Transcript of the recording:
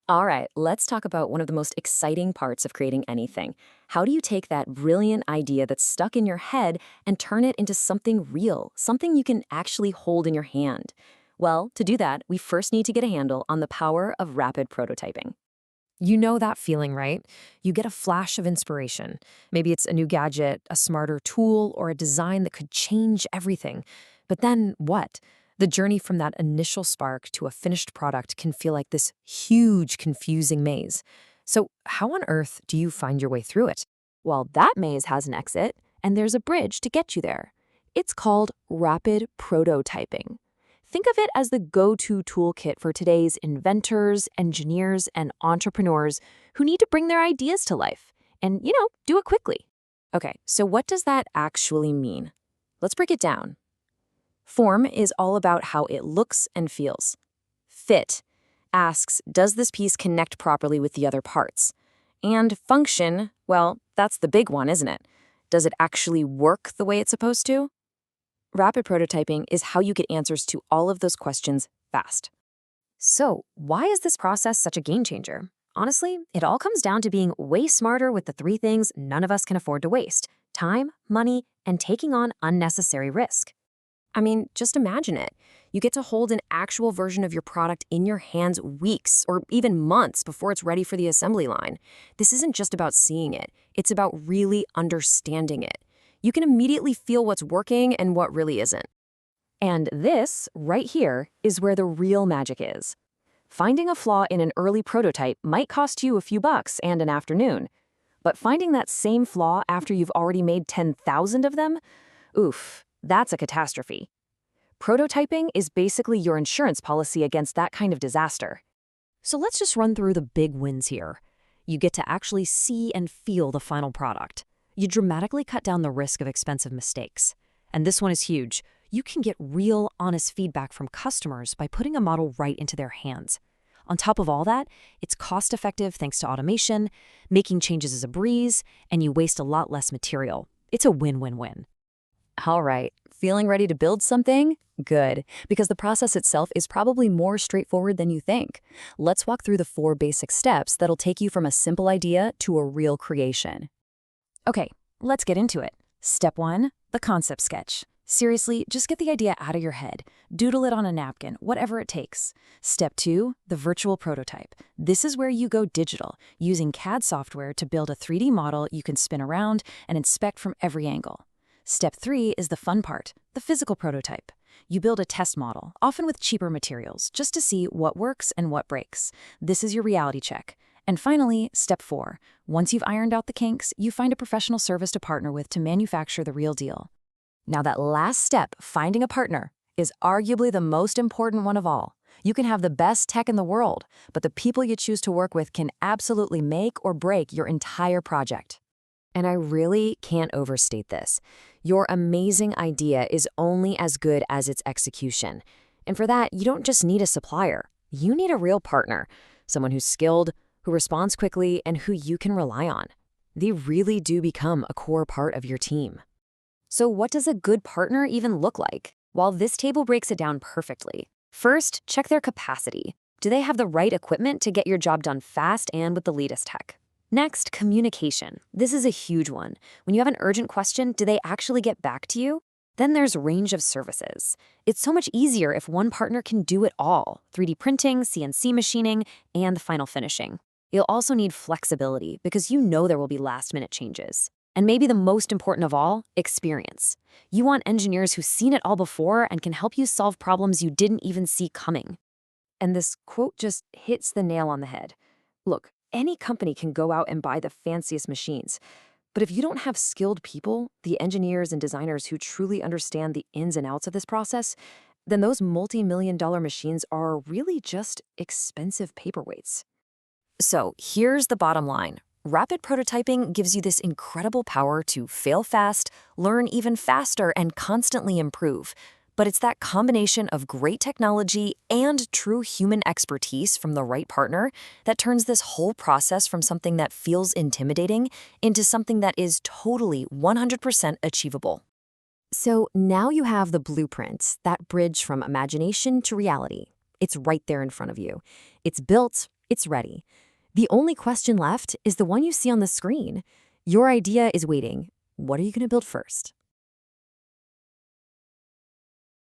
All right, let's talk about one of the most exciting parts of creating anything. How do you take that brilliant idea that's stuck in your head and turn it into something real, something you can actually hold in your hand? Well, to do that, we first need to get a handle on the power of rapid prototyping. You know that feeling, right? You get a flash of inspiration. Maybe it's a new gadget, a smarter tool, or a design that could change everything. But then what? The journey from that initial spark to a finished product can feel like this huge, confusing maze. So, how on earth do you find your way through it? Well, that maze has an exit, and there's a bridge to get you there. It's called rapid prototyping. Think of it as the go-to toolkit for today's inventors, engineers, and entrepreneurs who need to bring their ideas to life and, do it quickly. Okay, so what does that actually mean? Let's break it down. Form is all about how it looks and feels. Fit asks, does this piece connect properly with the other parts? And function, well, that's the big one, isn't it? Does it actually work the way it's supposed to? Rapid prototyping is how you get answers to all of those questions fast. So, why is this process such a game changer? Honestly, it all comes down to being way smarter with the three things none of us can afford to waste: time, money, and taking on unnecessary risk. I mean, just imagine it. You get to hold an actual version of your product in your hands weeks or even months before it's ready for the assembly line. This isn't just about seeing it, it's about really understanding it. You can immediately feel what's working and what really isn't. And this, right here, is where the real magic is. Finding a flaw in an early prototype might cost you a few bucks and an afternoon. But finding that same flaw after you've already made 10,000 of them? Oof, that's a catastrophe. Prototyping is basically your insurance policy against that kind of disaster. So let's just run through the big wins here. You get to actually see and feel the final product. You dramatically cut down the risk of expensive mistakes. And this one is huge. You can get real, honest feedback from customers by putting a model right into their hands. On top of all that, it's cost-effective thanks to automation, making changes is a breeze, and you waste a lot less material. It's a win-win-win. All right, feeling ready to build something? Good, because the process itself is probably more straightforward than you think. Let's walk through the 4 basic steps that'll take you from a simple idea to a real creation. Okay, let's get into it. Step 1, the concept sketch. Seriously, just get the idea out of your head. Doodle it on a napkin, whatever it takes. Step 2, the virtual prototype. This is where you go digital, using CAD software to build a 3D model you can spin around and inspect from every angle. Step 3 is the fun part, the physical prototype. You build a test model, often with cheaper materials, just to see what works and what breaks. This is your reality check. And finally, step 4. Once you've ironed out the kinks, you find a professional service to partner with to manufacture the real deal. Now that last step, finding a partner, is arguably the most important one of all. You can have the best tech in the world, but the people you choose to work with can absolutely make or break your entire project. And I really can't overstate this. Your amazing idea is only as good as its execution. And for that, you don't just need a supplier. You need a real partner, someone who's skilled, who responds quickly, and who you can rely on. They really do become a core part of your team. So what does a good partner even look like? Well, this table breaks it down perfectly. First, check their capacity. Do they have the right equipment to get your job done fast and with the latest tech? Next, communication. This is a huge one. When you have an urgent question, do they actually get back to you? Then there's range of services. It's so much easier if one partner can do it all: 3D printing, CNC machining, and final finishing. You'll also need flexibility because you know there will be last-minute changes. And maybe the most important of all, experience. You want engineers who've seen it all before and can help you solve problems you didn't even see coming. And this quote just hits the nail on the head. Look, any company can go out and buy the fanciest machines, but if you don't have skilled people, the engineers and designers who truly understand the ins and outs of this process, then those multi-million-dollar machines are really just expensive paperweights. So here's the bottom line. Rapid prototyping gives you this incredible power to fail fast, learn even faster, and constantly improve. But it's that combination of great technology and true human expertise from the right partner that turns this whole process from something that feels intimidating into something that is totally 100% achievable. So now you have the blueprint, that bridge from imagination to reality. It's right there in front of you. It's built, It's ready. The only question left is the one you see on the screen. Your idea is waiting. What are you going to build first?